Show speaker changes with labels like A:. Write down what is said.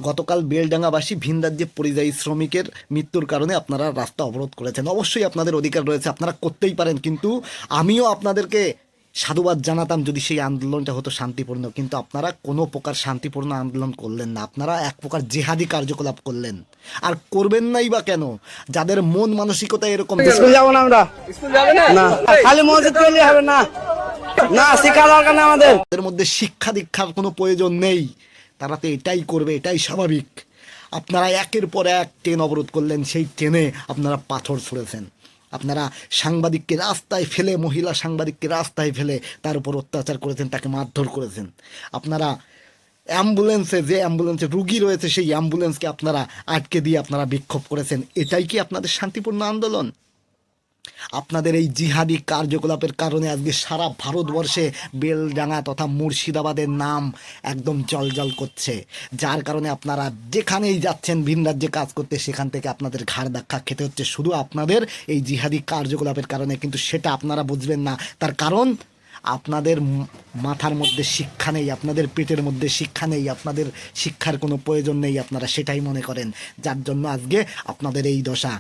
A: গতকাল বেলডাঙ্গাবাসী ভিন রাজ্যে পরিযায়ী শ্রমিকের মৃত্যুর কারণে আপনারা রাস্তা অবরোধ করেছেন। অবশ্যই আপনাদের অধিকার রয়েছে, আপনারা করতেই পারেন, কিন্তু আমিও আপনাদেরকে সাধুবাদ জানাতাম যদি সেই আন্দোলনটা হতো শান্তিপূর্ণ। কিন্তু আপনারা কোনো প্রকার শান্তিপূর্ণ আন্দোলন করলেন না, আপনারা এক প্রকার জেহাদি কার্যকলাপ করলেন। আর করবেন নাই বা কেন? যাদের মন মানসিকতা এরকম,
B: স্কুল যাবো না আমরা, না খালি মসজিদ করলে হবে না, না শিক্ষা দরকার না আমাদের।
A: তাদের মধ্যে শিক্ষা দীক্ষার কোনো প্রয়োজন নেই, তারা তো এটাই করবে, এটাই স্বাভাবিক। আপনারা একের পর এক ট্রেন অবরোধ করলেন, সেই ট্রেনে আপনারা পাথর ছুঁড়েছেন, আপনারা সাংবাদিককে রাস্তায় ফেলে, মহিলা সাংবাদিককে রাস্তায় ফেলে তার উপর অত্যাচার করেছেন, তাকে মারধর করেছেন। আপনারা যে অ্যাম্বুলেন্সে রুগী রয়েছে সেই অ্যাম্বুলেন্সকে আপনারা আটকে দিয়ে আপনারা বিক্ষোভ করেছেন। এটাই কি আপনাদের শান্তিপূর্ণ আন্দোলন? আপনাদের এই জিহাদি কার্যকলাপের কারণে আজকে সারা ভারতবর্ষে বেলডাঙ্গা তথা মুর্শিদাবাদের নাম একদম জলজল করছে, যার কারণে আপনারা যেখানেই যাচ্ছেন ভিন রাজ্যে কাজ করতে, সেখান থেকে আপনাদের ঘাড় ধাক্কা খেতে হচ্ছে শুধু আপনাদের এই জিহাদি কার্যকলাপের কারণে। কিন্তু সেটা আপনারা বুঝবেন না, তার কারণ আপনাদের মাথার মধ্যে শিক্ষা নেই, আপনাদের পেটের মধ্যে শিক্ষা নেই, আপনাদের শিক্ষার কোনো প্রয়োজন নেই, আপনারা সেটাই মনে করেন, যার জন্য আজকে আপনাদের এই দশা।